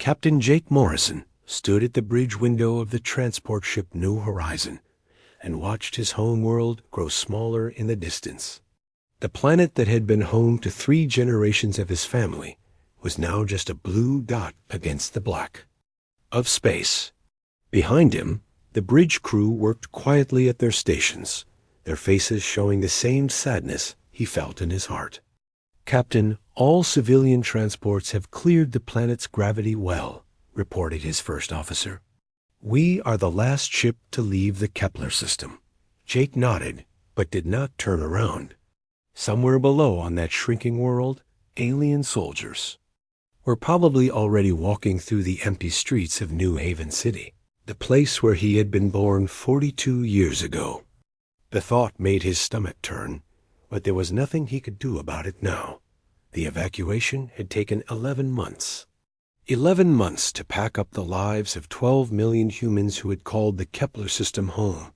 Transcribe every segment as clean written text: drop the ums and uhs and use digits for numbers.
Captain Jake Morrison stood at the bridge window of the transport ship New Horizon and watched his home world grow smaller in the distance. The planet that had been home to 3 generations of his family was now just a blue dot against the black of space. Behind him, the bridge crew worked quietly at their stations, their faces showing the same sadness he felt in his heart. "Captain, all civilian transports have cleared the planet's gravity well," reported his first officer. "We are the last ship to leave the Kepler system." Jake nodded, but did not turn around. Somewhere below on that shrinking world, alien soldiers were probably already walking through the empty streets of New Haven City, the place where he had been born 42 years ago. The thought made his stomach turn, but there was nothing he could do about it now. The evacuation had taken 11 months. 11 months to pack up the lives of 12 million humans who had called the Kepler system home.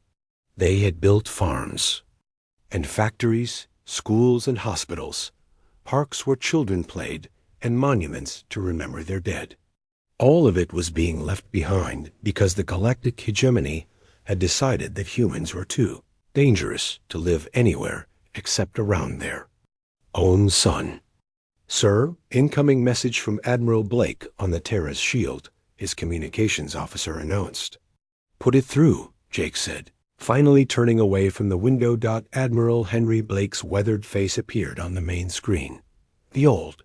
They had built farms and factories, schools and hospitals, parks where children played, and monuments to remember their dead. All of it was being left behind because the galactic hegemony had decided that humans were too dangerous to live anywhere except around their own sun. "Sir, incoming message from Admiral Blake on the Terra's shield," his communications officer announced. "Put it through," Jake said, finally turning away from the window. Admiral Henry Blake's weathered face appeared on the main screen. The old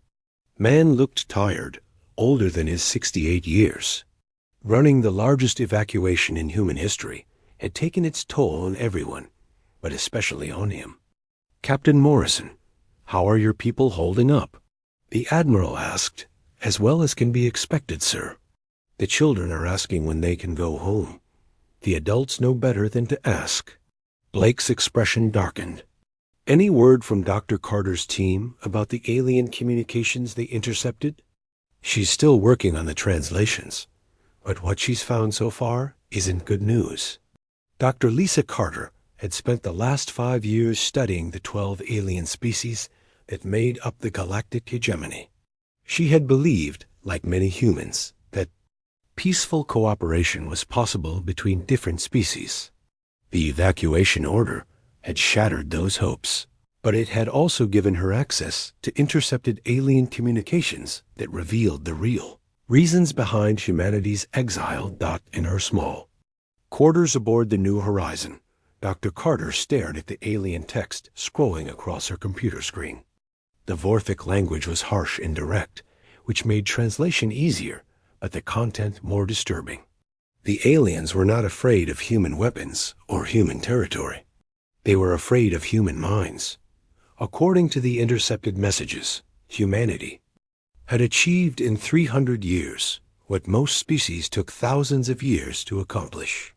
man looked tired, older than his 68 years. Running the largest evacuation in human history had taken its toll on everyone, but especially on him. "Captain Morrison, how are your people holding up?" the Admiral asked. "As well as can be expected, sir. The children are asking when they can go home. The adults know better than to ask." Blake's expression darkened. "Any word from Dr. Carter's team about the alien communications they intercepted?" "She's still working on the translations, but what she's found so far isn't good news." Dr. Lisa Carter had spent the last 5 years studying the 12 alien species that made up the galactic hegemony. She had believed, like many humans, that peaceful cooperation was possible between different species. The evacuation order had shattered those hopes, but it had also given her access to intercepted alien communications that revealed the real reasons behind humanity's exile. In her small quarters aboard the New Horizon, Dr. Carter stared at the alien text scrolling across her computer screen. The Vorthic language was harsh and direct, which made translation easier, but the content more disturbing. The aliens were not afraid of human weapons or human territory. They were afraid of human minds. According to the intercepted messages, humanity had achieved in 300 years what most species took thousands of years to accomplish.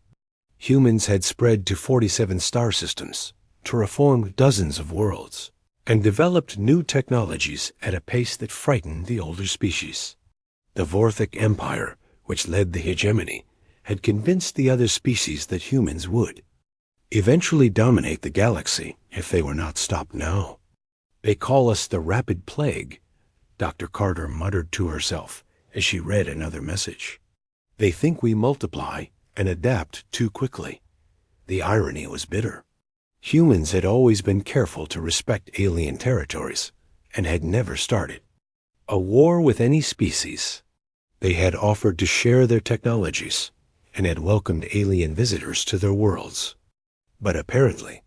Humans had spread to 47 star systems, terraformed dozens of worlds, and developed new technologies at a pace that frightened the older species. The Vorthic Empire, which led the hegemony, had convinced the other species that humans would eventually dominate the galaxy if they were not stopped now. "They call us the Rapid Plague," Dr. Carter muttered to herself as she read another message. "They think we multiply and adapt too quickly." The irony was bitter. Humans had always been careful to respect alien territories and had never started a war with any species. They had offered to share their technologies and had welcomed alien visitors to their worlds. But apparently,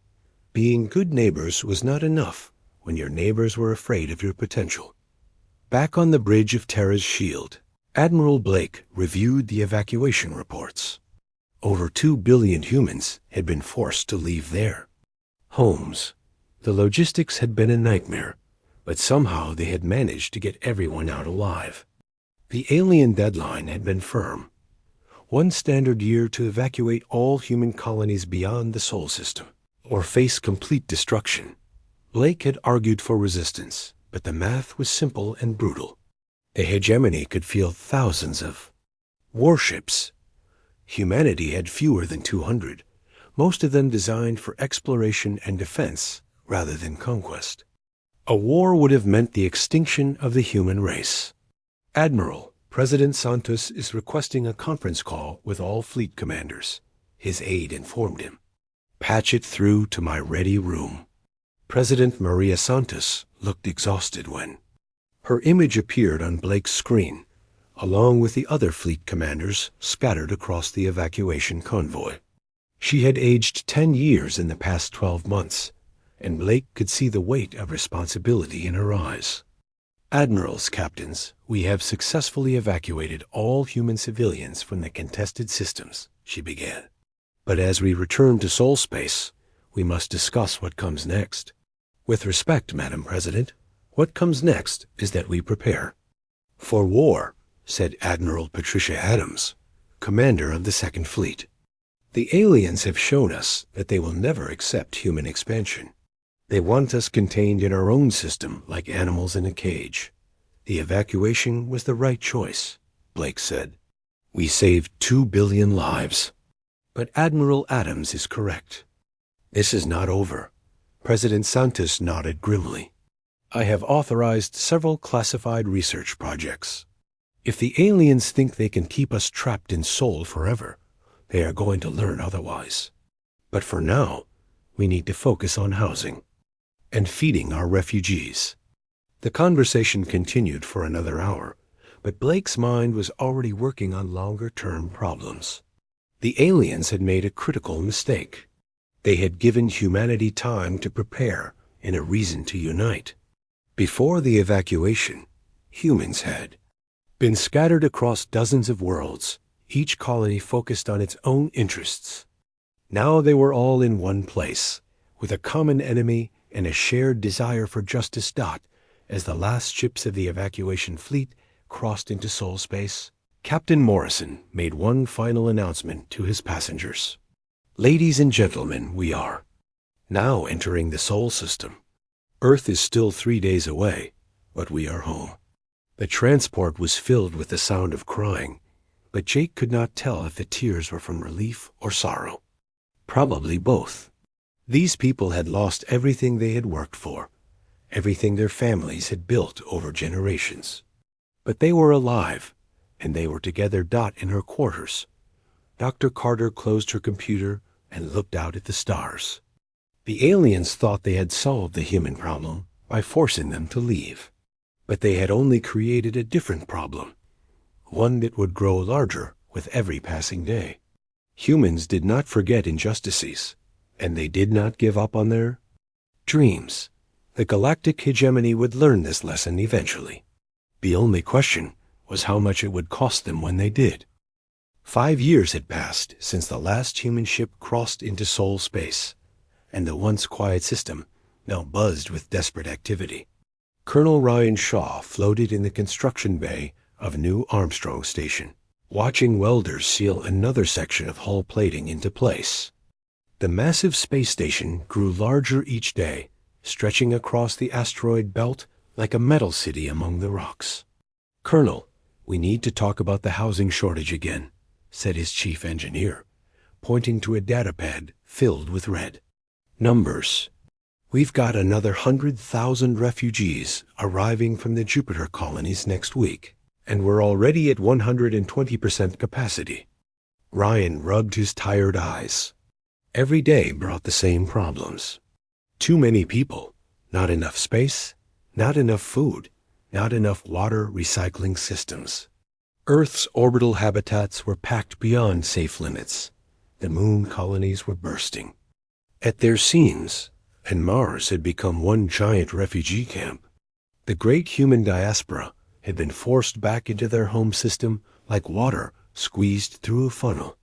being good neighbors was not enough when your neighbors were afraid of your potential. Back on the bridge of Terra's shield, Admiral Blake reviewed the evacuation reports. Over 2 billion humans had been forced to leave their homes. The logistics had been a nightmare, but somehow they had managed to get everyone out alive. The alien deadline had been firm: 1 standard year to evacuate all human colonies beyond the Sol system, or face complete destruction. Blake had argued for resistance, but the math was simple and brutal. The hegemony could field thousands of warships. Humanity had fewer than 200, most of them designed for exploration and defense rather than conquest. A war would have meant the extinction of the human race. "Admiral," President Santos is requesting a conference call with all fleet commanders, his aide informed him. Patch it through to my ready room. President Maria Santos looked exhausted when her image appeared on Blake's screen, along with the other fleet commanders scattered across the evacuation convoy. She had aged 10 years in the past 12 months, and Blake could see the weight of responsibility in her eyes. Admirals, captains, we have successfully evacuated all human civilians from the contested systems, she began. But as we return to Sol Space, we must discuss what comes next. With respect, Madam President, what comes next is that we prepare for war, said Admiral Patricia Adams, commander of the Second Fleet. The aliens have shown us that they will never accept human expansion. They want us contained in our own system like animals in a cage. The evacuation was the right choice, Blake said. We saved 2 billion lives. But Admiral Adams is correct. This is not over. President Santos nodded grimly. I have authorized several classified research projects. If the aliens think they can keep us trapped in Sol forever, they are going to learn otherwise. But for now, we need to focus on housing and feeding our refugees. The conversation continued for another hour, but Blake's mind was already working on longer-term problems. The aliens had made a critical mistake. They had given humanity time to prepare and a reason to unite. Before the evacuation, humans had been scattered across dozens of worlds, each colony focused on its own interests. Now they were all in one place, with a common enemy and a shared desire for justice. As the last ships of the evacuation fleet crossed into Sol Space, Captain Morrison made one final announcement to his passengers. Ladies and gentlemen, we are now entering the Sol system. Earth is still 3 days away, but we are home. The transport was filled with the sound of crying, but Jake could not tell if the tears were from relief or sorrow. Probably both. These people had lost everything they had worked for, everything their families had built over generations. But they were alive, and they were together. In her quarters, Dr. Carter closed her computer and looked out at the stars. The aliens thought they had solved the human problem by forcing them to leave. But they had only created a different problem, one that would grow larger with every passing day. Humans did not forget injustices, and they did not give up on their dreams. The galactic hegemony would learn this lesson eventually. The only question was how much it would cost them when they did. 5 years had passed since the last human ship crossed into Sol Space, and the once quiet system now buzzed with desperate activity. Colonel Ryan Shaw floated in the construction bay of New Armstrong Station, watching welders seal another section of hull plating into place. The massive space station grew larger each day, stretching across the asteroid belt like a metal city among the rocks. Colonel, we need to talk about the housing shortage again, said his chief engineer, pointing to a datapad filled with red numbers. We've got another 100,000 refugees arriving from the Jupiter colonies next week, and we're already at 120% capacity. Ryan rubbed his tired eyes. Every day brought the same problems. Too many people, not enough space, not enough food, not enough water recycling systems. Earth's orbital habitats were packed beyond safe limits. The moon colonies were bursting at their seams, and Mars had become one giant refugee camp. The great human diaspora had been forced back into their home system like water squeezed through a funnel.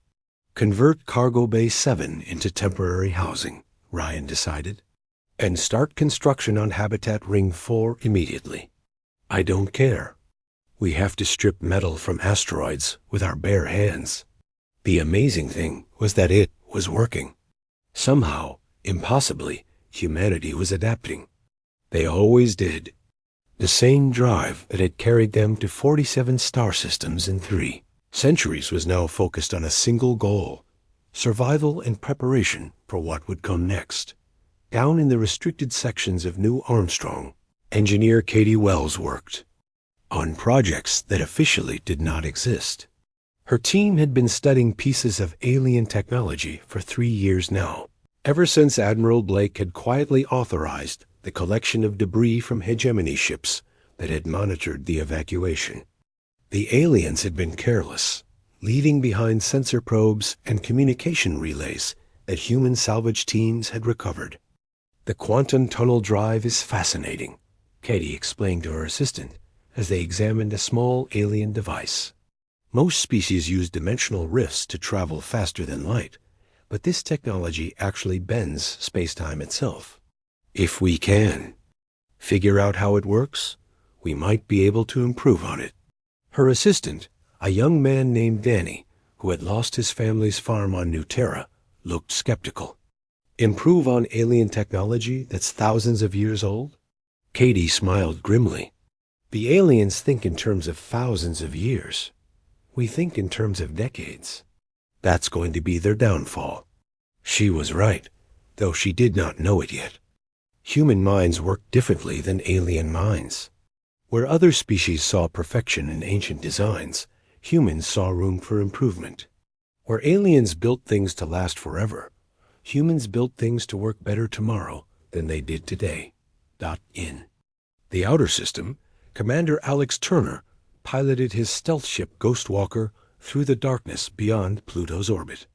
Convert Cargo Bay 7 into temporary housing, Ryan decided, and start construction on Habitat Ring 4 immediately. I don't care. We have to strip metal from asteroids with our bare hands. The amazing thing was that it was working. Somehow, impossibly, humanity was adapting. They always did. The same drive that had carried them to 47 star systems in 3 centuries was now focused on a single goal: survival and preparation for what would come next. Down in the restricted sections of New Armstrong, engineer Katie Wells worked. on projects that officially did not exist. Her team had been studying pieces of alien technology for 3 years now, ever since Admiral Blake had quietly authorized the collection of debris from hegemony ships that had monitored the evacuation. The aliens had been careless, leaving behind sensor probes and communication relays that human salvage teams had recovered. "The quantum tunnel drive is fascinating," Katie explained to her assistant as they examined a small alien device. "Most species use dimensional rifts to travel faster than light, but this technology actually bends space-time itself. If we can figure out how it works, we might be able to improve on it." Her assistant, a young man named Danny, who had lost his family's farm on New Terra, looked skeptical. "Improve on alien technology that's thousands of years old?" Katie smiled grimly. "The aliens think in terms of thousands of years. We think in terms of decades. That's going to be their downfall." She was right, though she did not know it yet. Human minds work differently than alien minds. Where other species saw perfection in ancient designs, humans saw room for improvement. Where aliens built things to last forever, humans built things to work better tomorrow than they did today. In the outer system, Commander Alex Turner piloted his stealth ship Ghostwalker through the darkness beyond Pluto's orbit.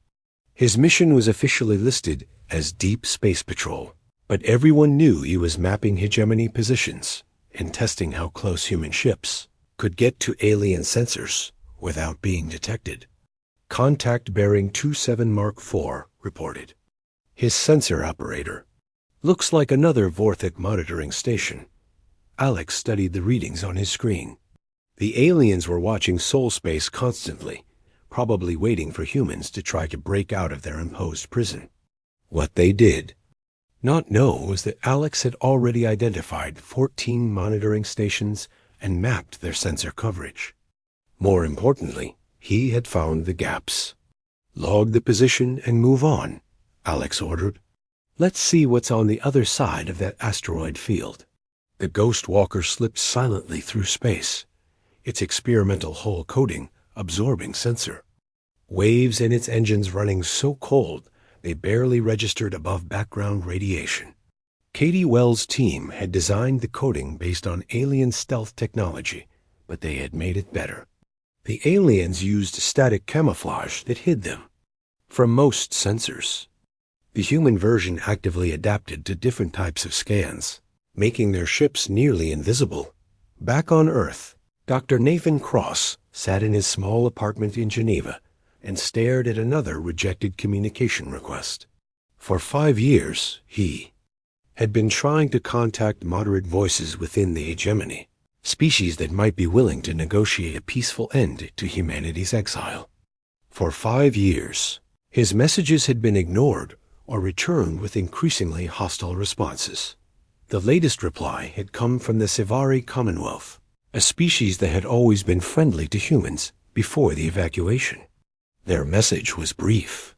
His mission was officially listed as Deep Space Patrol, but everyone knew he was mapping hegemony positions and testing how close human ships could get to alien sensors without being detected. "Contact bearing 27 Mark IV reported." His sensor operator. "Looks like another Vorthic monitoring station." Alex studied the readings on his screen. The aliens were watching Soul Space constantly, probably waiting for humans to try to break out of their imposed prison. What they did not know was that Alex had already identified 14 monitoring stations and mapped their sensor coverage. More importantly, he had found the gaps. "Log the position and move on," Alex ordered. "Let's see what's on the other side of that asteroid field." The Ghostwalker slipped silently through space, its experimental hull coating absorbing sensor. Waves in its engines running so cold they barely registered above background radiation. Katie Wells' team had designed the coating based on alien stealth technology, but they had made it better. The aliens used static camouflage that hid them from most sensors. The human version actively adapted to different types of scans, making their ships nearly invisible. Back on Earth, Dr. Nathan Cross sat in his small apartment in Geneva and stared at another rejected communication request. For 5 years, he had been trying to contact moderate voices within the hegemony, species that might be willing to negotiate a peaceful end to humanity's exile. For 5 years, his messages had been ignored or returned with increasingly hostile responses. The latest reply had come from the Sivari Commonwealth, a species that had always been friendly to humans before the evacuation. Their message was brief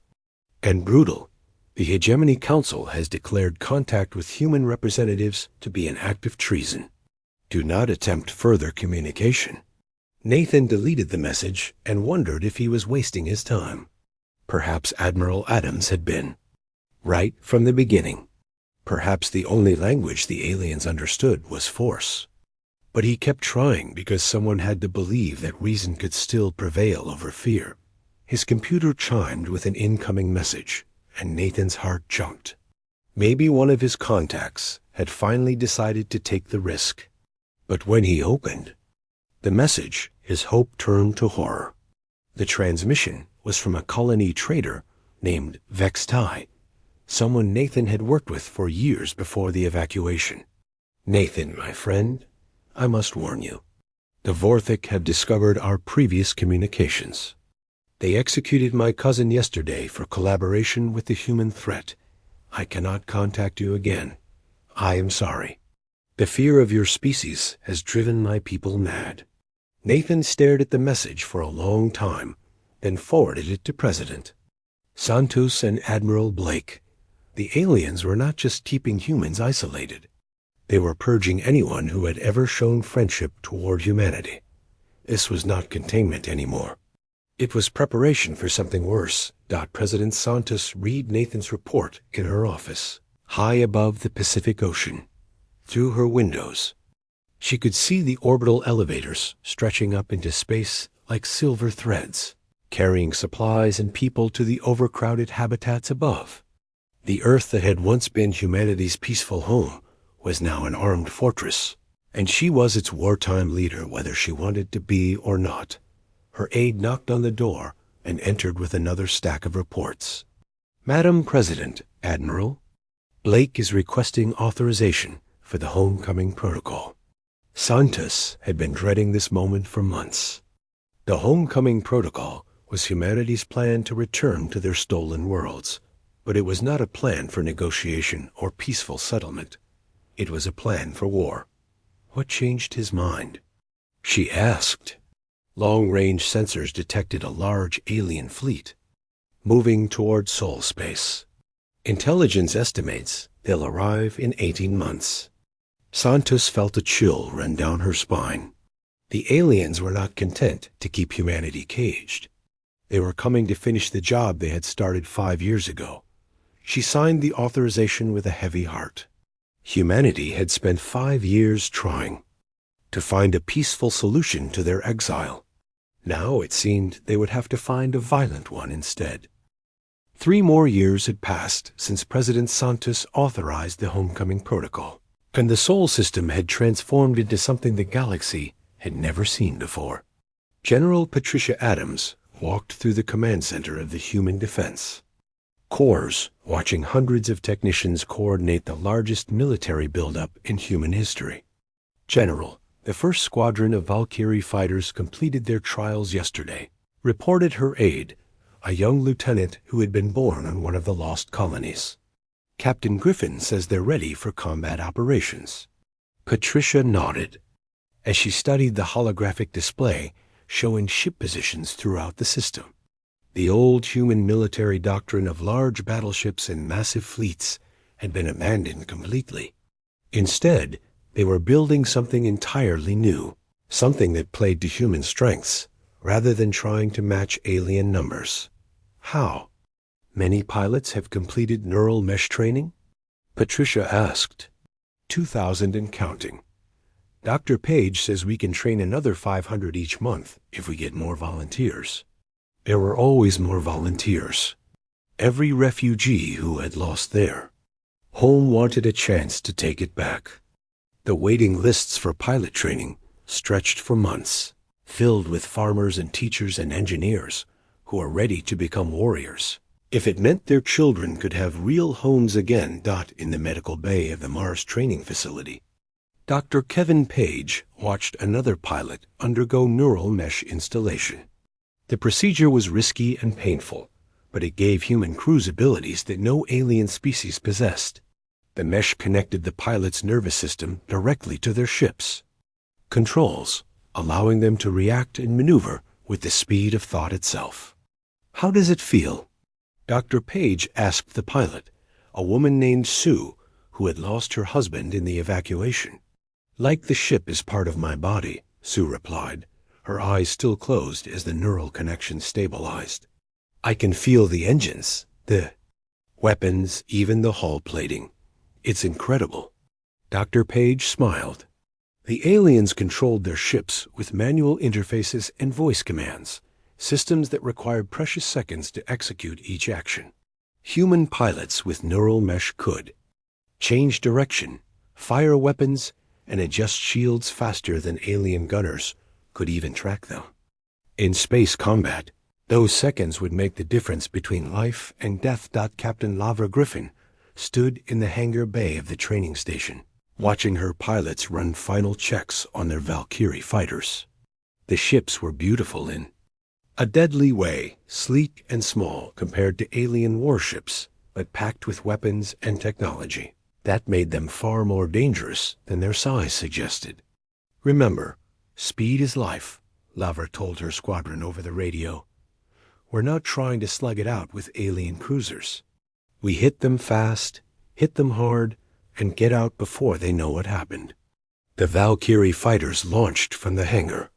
and brutal. "The Hegemony Council has declared contact with human representatives to be an act of treason. Do not attempt further communication." Nathan deleted the message and wondered if he was wasting his time. Perhaps Admiral Adams had been. Right from the beginning. Perhaps the only language the aliens understood was force. But he kept trying because someone had to believe that reason could still prevail over fear. His computer chimed with an incoming message, and Nathan's heart jumped. Maybe one of his contacts had finally decided to take the risk. But when he opened the message, his hope turned to horror. The transmission was from a colony trader named Vextai, someone Nathan had worked with for years before the evacuation. "Nathan, my friend, I must warn you. The Vorthic have discovered our previous communications. They executed my cousin yesterday for collaboration with the human threat. I cannot contact you again. I am sorry. The fear of your species has driven my people mad." Nathan stared at the message for a long time, then forwarded it to President Santos and Admiral Blake. The aliens were not just keeping humans isolated. They were purging anyone who had ever shown friendship toward humanity. This was not containment anymore. It was preparation for something worse. President Santos read Nathan's report in her office, high above the Pacific Ocean. Through her windows, she could see the orbital elevators stretching up into space like silver threads, carrying supplies and people to the overcrowded habitats above. The Earth that had once been humanity's peaceful home was now an armed fortress, and she was its wartime leader whether she wanted to be or not. Her aide knocked on the door and entered with another stack of reports. Madam President, Admiral, Blake is requesting authorization for the homecoming protocol. Santos had been dreading this moment for months. The homecoming protocol was humanity's plan to return to their stolen worlds, but it was not a plan for negotiation or peaceful settlement. It was a plan for war. What changed his mind? She asked. Long-range sensors detected a large alien fleet moving toward Sol space. Intelligence estimates they'll arrive in 18 months. Santos felt a chill run down her spine. The aliens were not content to keep humanity caged. They were coming to finish the job they had started 5 years ago. She signed the authorization with a heavy heart. Humanity had spent 5 years trying to find a peaceful solution to their exile. Now it seemed they would have to find a violent one instead. 3 more years had passed since President Santos authorized the homecoming protocol, and the Sol system had transformed into something the galaxy had never seen before. General Patricia Adams walked through the command center of the Human Defense Corps, watching hundreds of technicians coordinate the largest military buildup in human history. General, the first squadron of Valkyrie fighters completed their trials yesterday, reported her aide, a young lieutenant who had been born on one of the lost colonies. Captain Griffin says they're ready for combat operations. Patricia nodded as she studied the holographic display showing ship positions throughout the system. The old human military doctrine of large battleships and massive fleets had been abandoned completely. Instead, they were building something entirely new, something that played to human strengths rather than trying to match alien numbers. How? Many pilots have completed neural mesh training? Patricia asked. 2,000 and counting. Dr. Page says we can train another 500 each month if we get more volunteers. There were always more volunteers. Every refugee who had lost their home wanted a chance to take it back. The waiting lists for pilot training stretched for months, filled with farmers and teachers and engineers who are ready to become warriors, if it meant their children could have real homes again. In the medical bay of the Mars training facility, Dr. Kevin Page watched another pilot undergo neural mesh installation. The procedure was risky and painful, but it gave human crews abilities that no alien species possessed. The mesh connected the pilot's nervous system directly to their ships' controls, allowing them to react and maneuver with the speed of thought itself. How does it feel? Dr. Page asked the pilot, a woman named Sue, who had lost her husband in the evacuation. Like the ship is part of my body, Sue replied, her eyes still closed as the neural connection stabilized. I can feel the engines, the weapons, even the hull plating. It's incredible. Dr. Page smiled. The aliens controlled their ships with manual interfaces and voice commands, systems that required precious seconds to execute each action. Human pilots with neural mesh could change direction, fire weapons, and adjust shields faster than alien gunners could even track them. In space combat, those seconds would make the difference between life and death. Captain Lavra Griffin stood in the hangar bay of the training station, watching her pilots run final checks on their Valkyrie fighters. The ships were beautiful in a deadly way, sleek and small compared to alien warships, but packed with weapons and technology. That made them far more dangerous than their size suggested. Remember, speed is life, Lavra told her squadron over the radio. We're not trying to slug it out with alien cruisers. We hit them fast, hit them hard, and get out before they know what happened. The Valkyrie fighters launched from the hangar.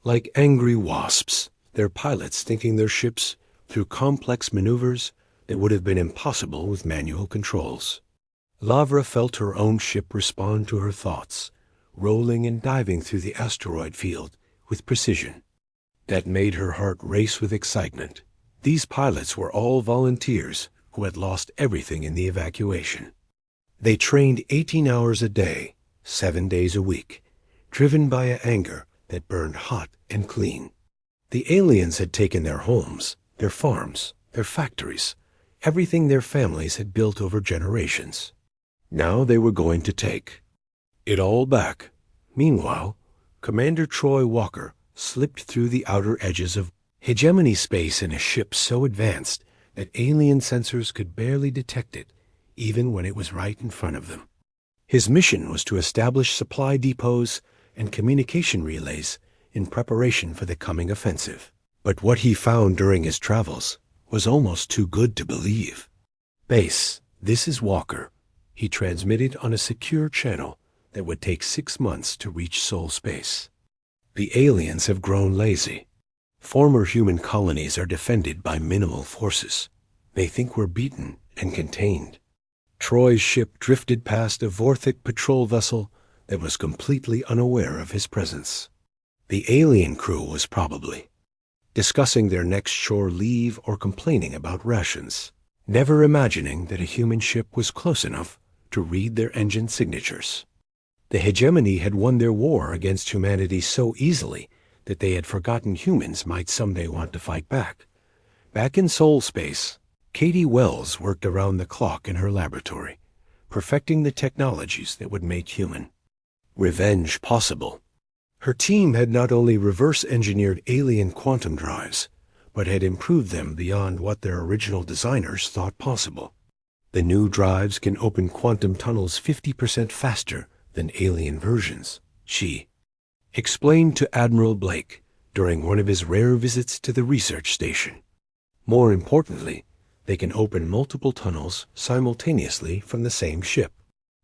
Like angry wasps, their pilots thinking their ships through complex maneuvers that would have been impossible with manual controls. Lavra felt her own ship respond to her thoughts, rolling and diving through the asteroid field with precision. That made her heart race with excitement. These pilots were all volunteers who had lost everything in the evacuation. They trained 18 hours a day, 7 days a week, driven by an anger that burned hot and clean. The aliens had taken their homes, their farms, their factories, everything their families had built over generations. Now they were going to take it all back. Meanwhile, Commander Troy Walker slipped through the outer edges of hegemony space in a ship so advanced that alien sensors could barely detect it, even when it was right in front of them. His mission was to establish supply depots and communication relays in preparation for the coming offensive. But what he found during his travels was almost too good to believe. "Base, this is Walker," he transmitted on a secure channel that would take 6 months to reach Sol space. "The aliens have grown lazy. Former human colonies are defended by minimal forces. They think we're beaten and contained." Troy's ship drifted past a Vorthic patrol vessel that was completely unaware of his presence. The alien crew was probably discussing their next shore leave or complaining about rations, never imagining that a human ship was close enough to read their engine signatures. The hegemony had won their war against humanity so easily that they had forgotten humans might someday want to fight back. Back in Sol space, Katie Wells worked around the clock in her laboratory, perfecting the technologies that would make human revenge possible. Her team had not only reverse-engineered alien quantum drives, but had improved them beyond what their original designers thought possible. The new drives can open quantum tunnels 50% faster than alien versions, she explained to Admiral Blake during one of his rare visits to the research station. More importantly, they can open multiple tunnels simultaneously from the same ship.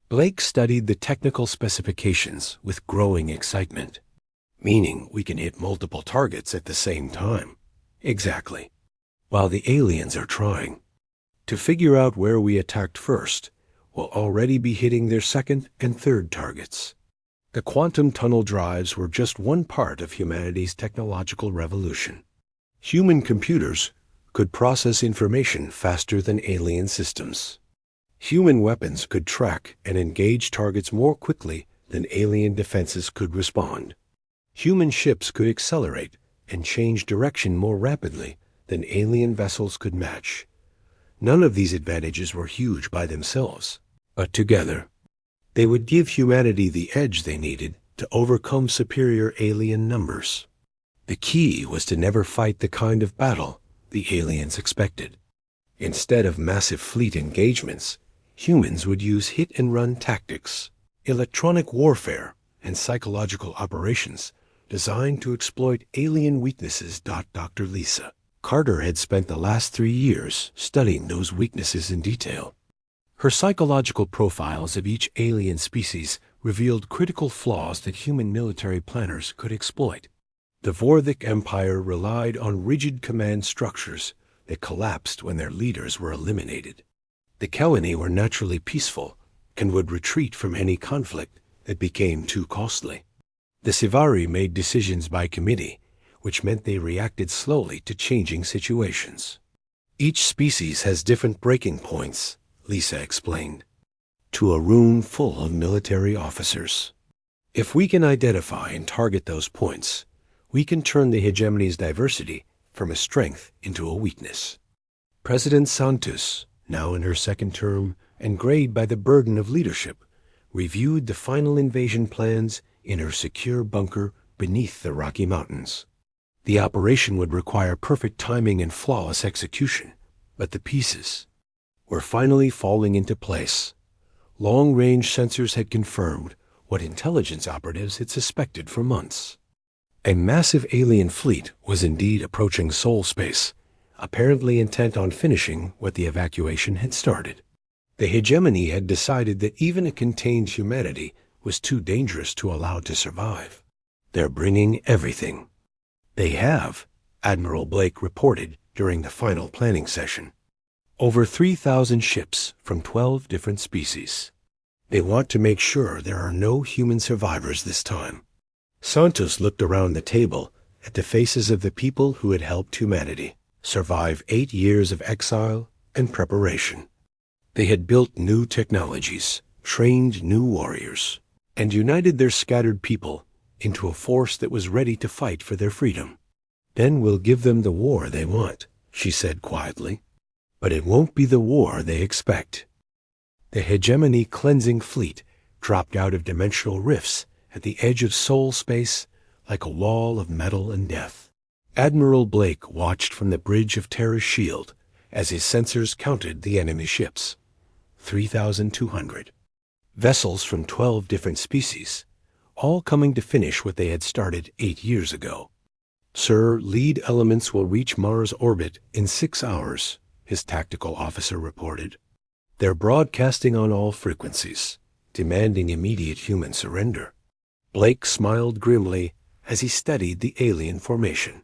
Blake studied the technical specifications with growing excitement. "Meaning we can hit multiple targets at the same time." "Exactly. While the aliens are trying to figure out where we attacked first, we'll already be hitting their second and third targets." The quantum tunnel drives were just one part of humanity's technological revolution. Human computers could process information faster than alien systems. Human weapons could track and engage targets more quickly than alien defenses could respond. Human ships could accelerate and change direction more rapidly than alien vessels could match. None of these advantages were huge by themselves, but together, they would give humanity the edge they needed to overcome superior alien numbers. The key was to never fight the kind of battle the aliens expected. Instead of massive fleet engagements, humans would use hit-and-run tactics, electronic warfare, and psychological operations designed to exploit alien weaknesses. Dr. Lisa Carter had spent the last 3 years studying those weaknesses in detail. Her psychological profiles of each alien species revealed critical flaws that human military planners could exploit. The Vorthic Empire relied on rigid command structures that collapsed when their leaders were eliminated. The Kelani were naturally peaceful and would retreat from any conflict that became too costly. The Sivari made decisions by committee, which meant they reacted slowly to changing situations. "Each species has different breaking points," Lisa explained, to a room full of military officers. "If we can identify and target those points, we can turn the hegemony's diversity from a strength into a weakness." President Santos, now in her second term and grayed by the burden of leadership, reviewed the final invasion plans in her secure bunker beneath the Rocky Mountains. The operation would require perfect timing and flawless execution, but the pieces were finally falling into place. Long-range sensors had confirmed what intelligence operatives had suspected for months. A massive alien fleet was indeed approaching Sol space, apparently intent on finishing what the evacuation had started. The hegemony had decided that even a contained humanity was too dangerous to allow to survive. They're bringing everything. They have, Admiral Blake reported during the final planning session. Over 3,000 ships from 12 different species. They want to make sure there are no human survivors this time. Santos looked around the table at the faces of the people who had helped humanity survive 8 years of exile and preparation. They had built new technologies, trained new warriors, and united their scattered people into a force that was ready to fight for their freedom. Then we'll give them the war they want, she said quietly. But it won't be the war they expect. The hegemony cleansing fleet dropped out of dimensional rifts at the edge of soul space like a wall of metal and death. Admiral Blake watched from the bridge of Terra's shield as his sensors counted the enemy ships. 3,200. Vessels from 12 different species, all coming to finish what they had started 8 years ago. Sir, lead elements will reach Mars orbit in 6 hours, his tactical officer reported. They're broadcasting on all frequencies, demanding immediate human surrender. Blake smiled grimly as he studied the alien formation.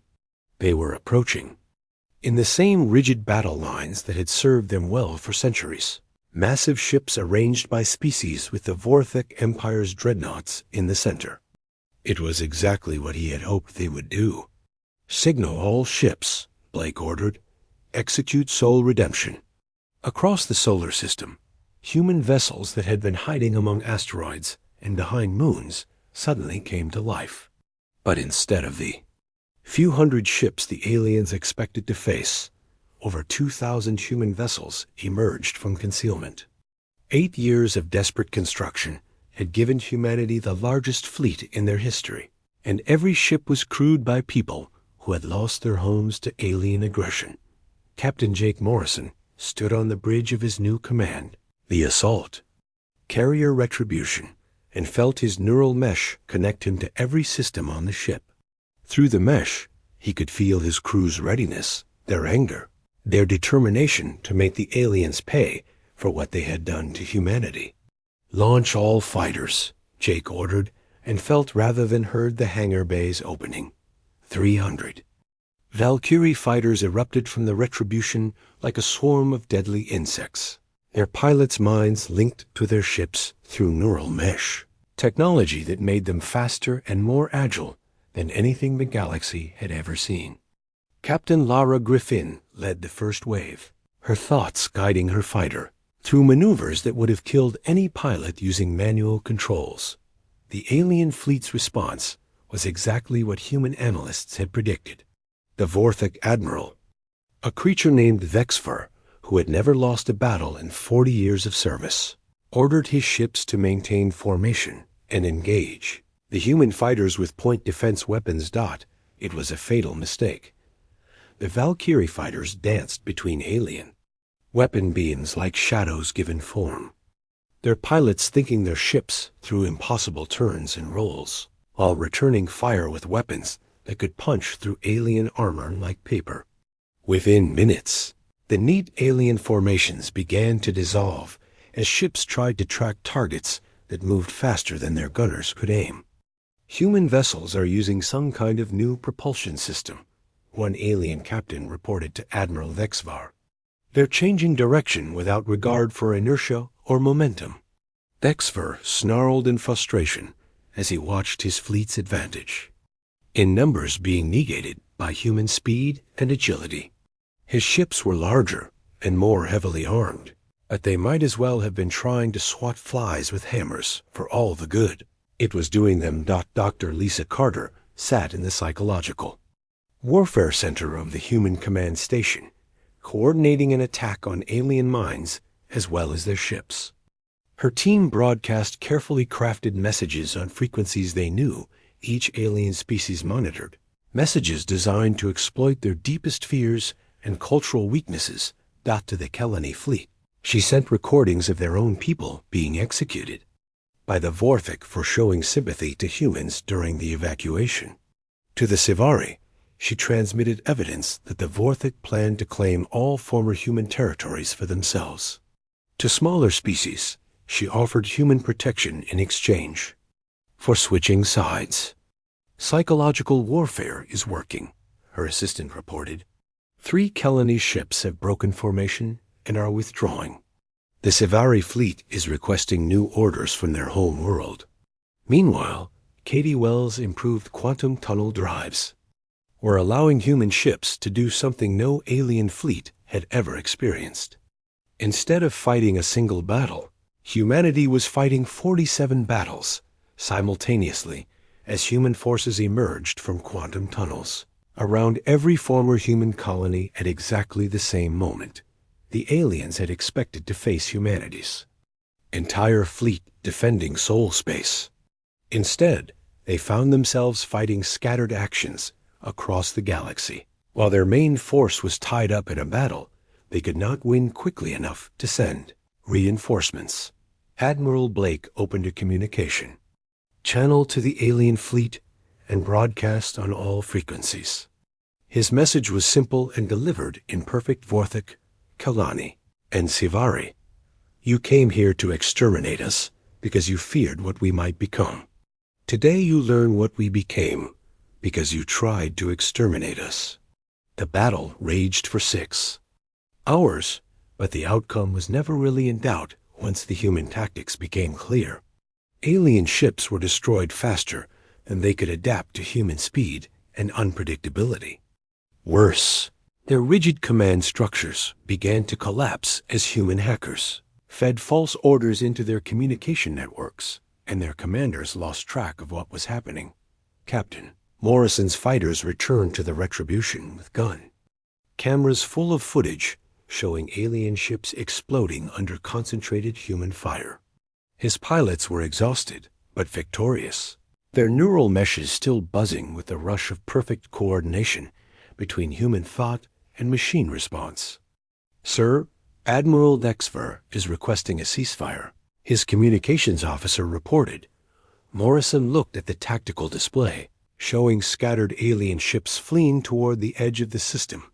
They were approaching. In the same rigid battle lines that had served them well for centuries. Massive ships arranged by species with the Vorthik Empire's dreadnoughts in the center. It was exactly what he had hoped they would do. Signal all ships, Blake ordered. Execute soul redemption. Across the solar system, human vessels that had been hiding among asteroids and behind moons suddenly came to life. But instead of the few hundred ships the aliens expected to face, over 2,000 human vessels emerged from concealment. 8 years of desperate construction had given humanity the largest fleet in their history, and every ship was crewed by people who had lost their homes to alien aggression. Captain Jake Morrison stood on the bridge of his new command, the Assault, Carrier Retribution, and felt his neural mesh connect him to every system on the ship. Through the mesh, he could feel his crew's readiness, their anger, their determination to make the aliens pay for what they had done to humanity. Launch all fighters, Jake ordered, and felt rather than heard the hangar bays opening. 300. Valkyrie fighters erupted from the Retribution like a swarm of deadly insects, their pilots' minds linked to their ships through neural mesh, technology that made them faster and more agile than anything the galaxy had ever seen. Captain Lara Griffin led the first wave, her thoughts guiding her fighter through maneuvers that would have killed any pilot using manual controls. The alien fleet's response was exactly what human analysts had predicted. The Vorthik Admiral, a creature named Vexfer, who had never lost a battle in 40 years of service, ordered his ships to maintain formation and engage. The human fighters with point defense weapons it was a fatal mistake. The Valkyrie fighters danced between alien weapon beams like shadows given form, their pilots thinking their ships through impossible turns and rolls, while returning fire with weapons that could punch through alien armor like paper. Within minutes, the neat alien formations began to dissolve as ships tried to track targets that moved faster than their gunners could aim. Human vessels are using some kind of new propulsion system, one alien captain reported to Admiral Vexvar. They're changing direction without regard for inertia or momentum. Vexvar snarled in frustration as he watched his fleet's advantage, in numbers being negated by human speed and agility. His ships were larger and more heavily armed, but they might as well have been trying to swat flies with hammers for all the good it was doing them. Dr. Lisa Carter sat in the psychological warfare center of the Human Command Station, coordinating an attack on alien minds as well as their ships. Her team broadcast carefully crafted messages on frequencies they knew each alien species monitored, messages designed to exploit their deepest fears and cultural weaknesses. To the Kelani fleet, she sent recordings of their own people being executed by the Vorthik for showing sympathy to humans during the evacuation. To the Sivari, she transmitted evidence that the Vorthik planned to claim all former human territories for themselves. To smaller species, she offered human protection in exchange for switching sides. Psychological warfare is working, her assistant reported. 3 colony ships have broken formation and are withdrawing. The Sivari fleet is requesting new orders from their home world. Meanwhile, Katie Wells' improved quantum tunnel drives were allowing human ships to do something no alien fleet had ever experienced. Instead of fighting a single battle, humanity was fighting 47 battles simultaneously as human forces emerged from quantum tunnels around every former human colony at exactly the same moment. The aliens had expected to face humanity's entire fleet defending soul space. Instead, they found themselves fighting scattered actions across the galaxy. While their main force was tied up in a battle, they could not win quickly enough to send reinforcements. Admiral Blake opened a communication channel to the alien fleet and broadcast on all frequencies. His message was simple and delivered in perfect Vorthik, Kalani, and Sivari. You came here to exterminate us because you feared what we might become. Today you learn what we became because you tried to exterminate us. The battle raged for 6 hours, but the outcome was never really in doubt once the human tactics became clear. Alien ships were destroyed faster than they could adapt to human speed and unpredictability. Worse, their rigid command structures began to collapse as human hackers fed false orders into their communication networks, and their commanders lost track of what was happening. Captain Morrison's fighters returned to the Retribution with gun cameras full of footage showing alien ships exploding under concentrated human fire. His pilots were exhausted, but victorious, their neural meshes still buzzing with the rush of perfect coordination between human thought and machine response. Sir, Admiral Dexver is requesting a ceasefire, his communications officer reported. Morrison looked at the tactical display, showing scattered alien ships fleeing toward the edge of the system,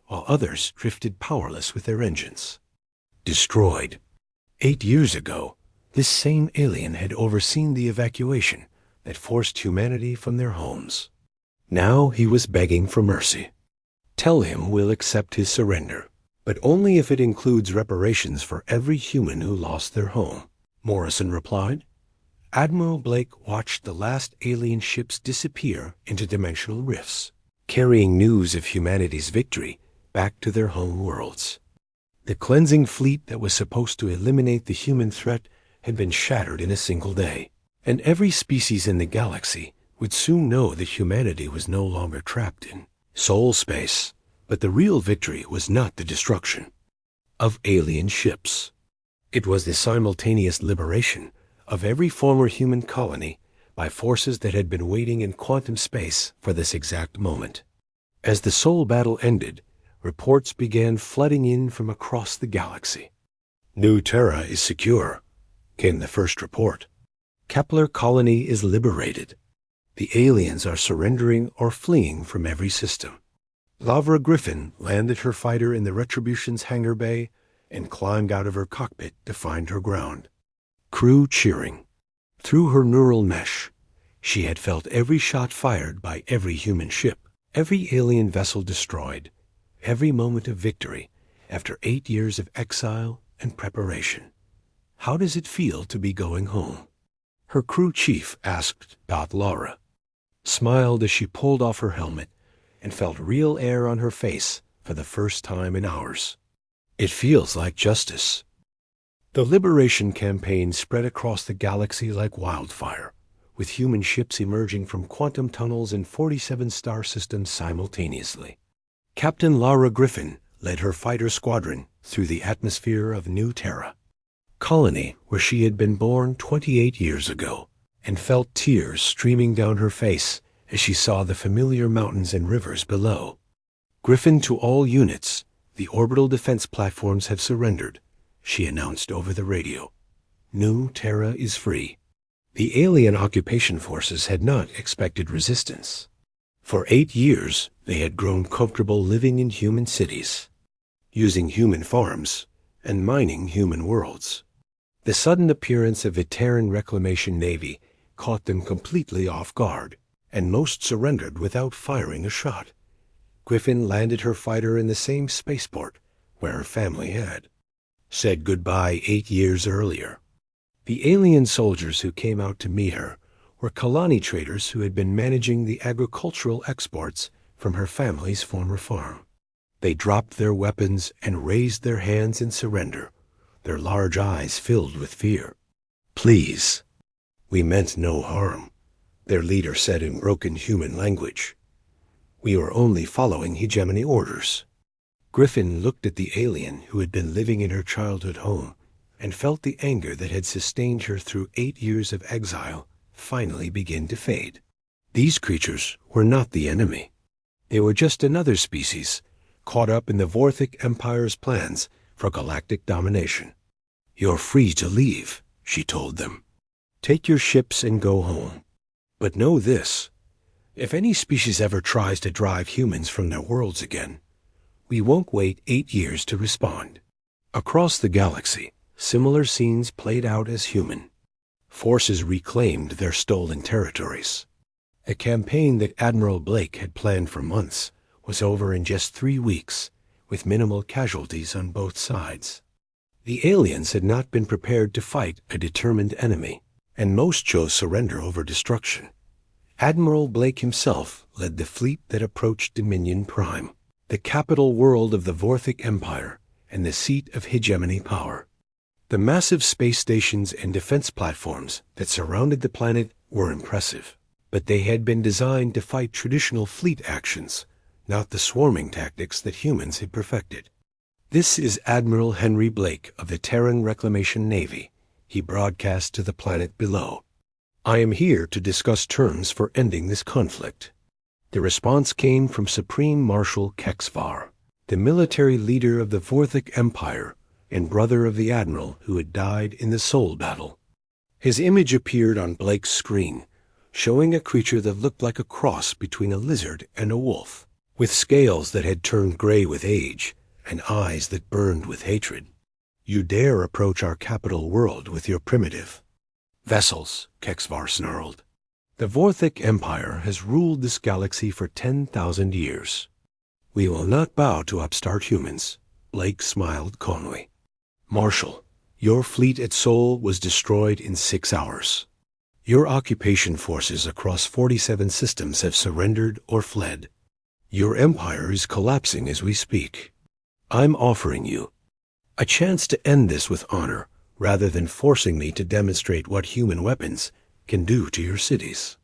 while others drifted powerless with their engines destroyed. 8 years ago, this same alien had overseen the evacuation that forced humanity from their homes. Now he was begging for mercy. Tell him we'll accept his surrender, but only if it includes reparations for every human who lost their home, Morrison replied. Admiral Blake watched the last alien ships disappear into dimensional rifts, carrying news of humanity's victory back to their home worlds. The cleansing fleet that was supposed to eliminate the human threat had been shattered in a single day, and every species in the galaxy would soon know that humanity was no longer trapped in soul space. But the real victory was not the destruction of alien ships. It was the simultaneous liberation of every former human colony by forces that had been waiting in quantum space for this exact moment. As the soul battle ended, reports began flooding in from across the galaxy. New Terra is secure, came the first report. Kepler colony is liberated. The aliens are surrendering or fleeing from every system. Lavra Griffin landed her fighter in the Retribution's hangar bay and climbed out of her cockpit to find her ground. Crew cheering. Through her neural mesh, she had felt every shot fired by every human ship, every alien vessel destroyed, every moment of victory after 8 years of exile and preparation. How does it feel to be going home? Her crew chief asked Laura, smiled as she pulled off her helmet and felt real air on her face for the first time in hours. It feels like justice. The liberation campaign spread across the galaxy like wildfire, with human ships emerging from quantum tunnels in 47 star systems simultaneously. Captain Lara Griffin led her fighter squadron through the atmosphere of New Terra, colony where she had been born 28 years ago, and felt tears streaming down her face as she saw the familiar mountains and rivers below. Griffin to all units, the orbital defense platforms have surrendered, she announced over the radio. New Terra is free. The alien occupation forces had not expected resistance. For 8 years, they had grown comfortable living in human cities, using human farms, and mining human worlds. The sudden appearance of the Terran Reclamation Navy caught them completely off guard, and most surrendered without firing a shot. Griffin landed her fighter in the same spaceport where her family had said goodbye 8 years earlier. The alien soldiers who came out to meet her were Kalani traders who had been managing the agricultural exports from her family's former farm. They dropped their weapons and raised their hands in surrender, their large eyes filled with fear. "Please, we meant no harm," their leader said in broken human language. "We were only following hegemony orders." Griffin looked at the alien who had been living in her childhood home and felt the anger that had sustained her through 8 years of exile finally begin to fade. These creatures were not the enemy. They were just another species caught up in the Vorthic Empire's plans for galactic domination. "You're free to leave," she told them. "Take your ships and go home. But know this, if any species ever tries to drive humans from their worlds again, we won't wait 8 years to respond." Across the galaxy, similar scenes played out as human. Forces reclaimed their stolen territories. A campaign that Admiral Blake had planned for months was over in just 3 weeks, with minimal casualties on both sides. The aliens had not been prepared to fight a determined enemy, and most chose surrender over destruction. Admiral Blake himself led the fleet that approached Dominion Prime, the capital world of the Vorthic Empire and the seat of hegemony power. The massive space stations and defense platforms that surrounded the planet were impressive, but they had been designed to fight traditional fleet actions, not the swarming tactics that humans had perfected. "This is Admiral Henry Blake of the Terran Reclamation Navy," he broadcast to the planet below. "I am here to discuss terms for ending this conflict." The response came from Supreme Marshal Kexvar, the military leader of the Vorthic Empire and brother of the admiral who had died in the Soul Battle. His image appeared on Blake's screen, showing a creature that looked like a cross between a lizard and a wolf, with scales that had turned gray with age and eyes that burned with hatred. "You dare approach our capital world with your primitive vessels," Kexvar snarled. "The Vorthic Empire has ruled this galaxy for 10,000 years. We will not bow to upstart humans," Blake smiled calmly. "Marshal, your fleet at Sol was destroyed in 6 hours. Your occupation forces across 47 systems have surrendered or fled. Your empire is collapsing as we speak. I'm offering you a chance to end this with honor rather than forcing me to demonstrate what human weapons can do to your cities."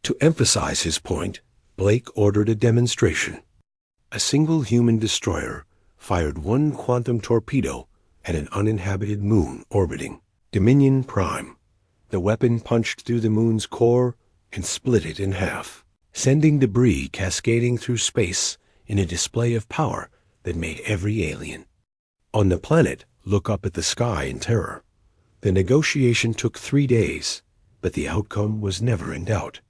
To emphasize his point, Blake ordered a demonstration. A single human destroyer fired 1 quantum torpedo at an uninhabited moon orbiting Dominion Prime. The weapon punched through the moon's core and split it in half, sending debris cascading through space in a display of power that made every alien on the planet look up at the sky in terror. The negotiation took 3 days, but the outcome was never in doubt.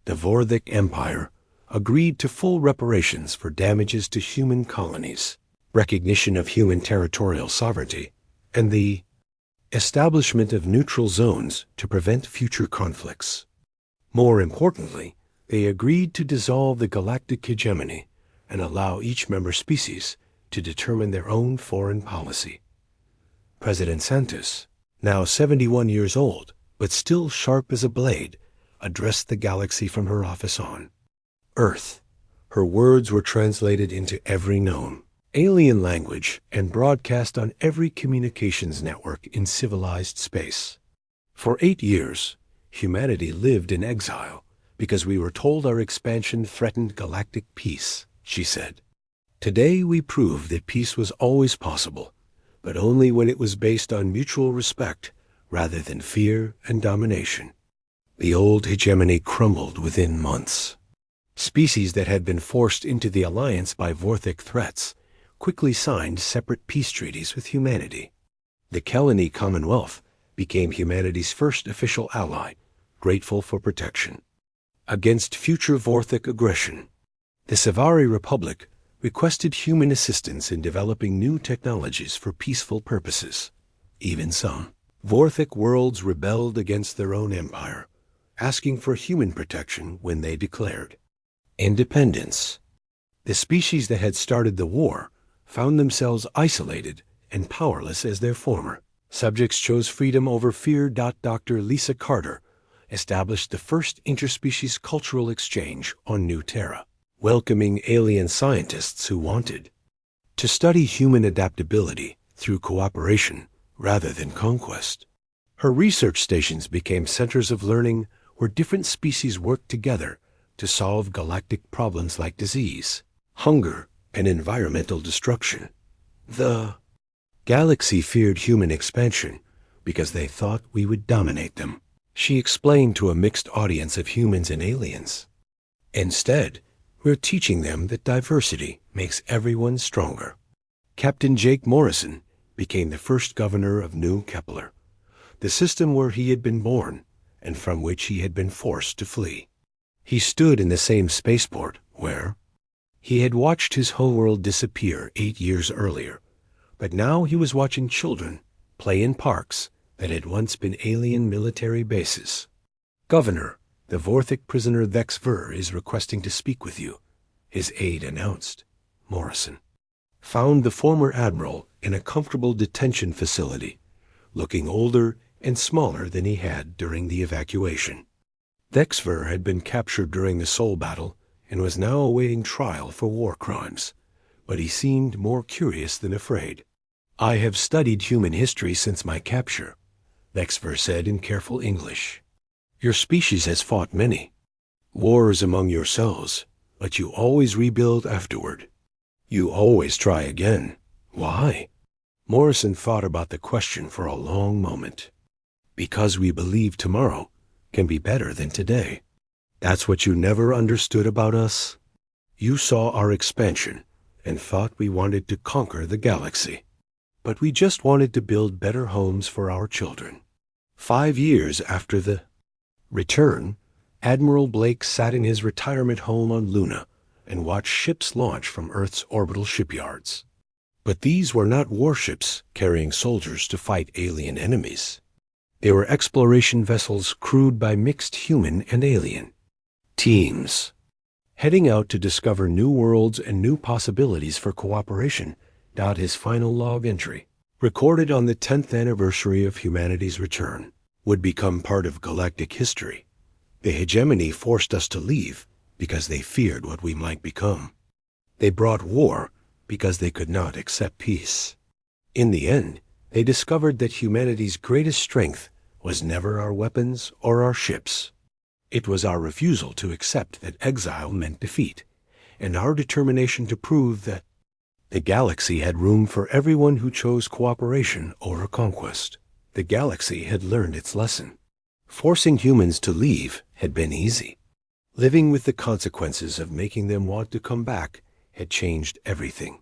The Vorthic Empire agreed to full reparations for damages to human colonies, recognition of human territorial sovereignty, and the establishment of neutral zones to prevent future conflicts. More importantly, they agreed to dissolve the galactic hegemony and allow each member species to determine their own foreign policy. President Santos, now 71 years old, but still sharp as a blade, addressed the galaxy from her office on Earth. Her words were translated into every known alien language and broadcast on every communications network in civilized space. "For 8 years, humanity lived in exile because we were told our expansion threatened galactic peace," she said. "Today we prove that peace was always possible, but only when it was based on mutual respect rather than fear and domination." The old hegemony crumbled within months. Species that had been forced into the alliance by Vorthic threats quickly signed separate peace treaties with humanity. The Kelani Commonwealth became humanity's first official ally, grateful for protection against future Vorthic aggression. The Savari Republic requested human assistance in developing new technologies for peaceful purposes. Even some Vorthic worlds rebelled against their own empire, asking for human protection when they declared independence. The species that had started the war found themselves isolated and powerless as their former subjects chose freedom over fear. Dr. Lisa Carter established the first interspecies cultural exchange on New Terra, welcoming alien scientists who wanted to study human adaptability through cooperation rather than conquest. Her research stations became centers of learning where different species worked together to solve galactic problems like disease, hunger, and environmental destruction. The galaxy feared human expansion because they thought we would dominate them, she explained to a mixed audience of humans and aliens. Instead, we're teaching them that diversity makes everyone stronger. Captain Jake Morrison became the first governor of New Kepler, the system where he had been born and from which he had been forced to flee. He stood in the same spaceport where he had watched his homeworld disappear 8 years earlier, but now he was watching children play in parks that had once been alien military bases. Governor, the Vorthic prisoner Vex Ver is requesting to speak with you, his aide announced. Morrison found the former admiral in a comfortable detention facility, looking older and smaller than he had during the evacuation. Vex Ver had been captured during the Sol battle and was now awaiting trial for war crimes, but he seemed more curious than afraid. I have studied human history since my capture, Vex Ver said in careful English. Your species has fought many wars among yourselves, but you always rebuild afterward. You always try again. Why? Morrison thought about the question for a long moment. Because we believe tomorrow can be better than today. That's what you never understood about us. You saw our expansion and thought we wanted to conquer the galaxy. But we just wanted to build better homes for our children. 5 years after the return, Admiral Blake sat in his retirement home on Luna and watched ships launch from Earth's orbital shipyards. But these were not warships carrying soldiers to fight alien enemies. They were exploration vessels crewed by mixed human and alien teams, heading out to discover new worlds and new possibilities for cooperation. His final log entry, recorded on the 10th anniversary of humanity's return, would become part of galactic history. The hegemony forced us to leave because they feared what we might become. They brought war because they could not accept peace. In the end, they discovered that humanity's greatest strength was never our weapons or our ships. It was our refusal to accept that exile meant defeat, and our determination to prove that the galaxy had room for everyone who chose cooperation or conquest. The galaxy had learned its lesson. Forcing humans to leave had been easy. Living with the consequences of making them want to come back had changed everything.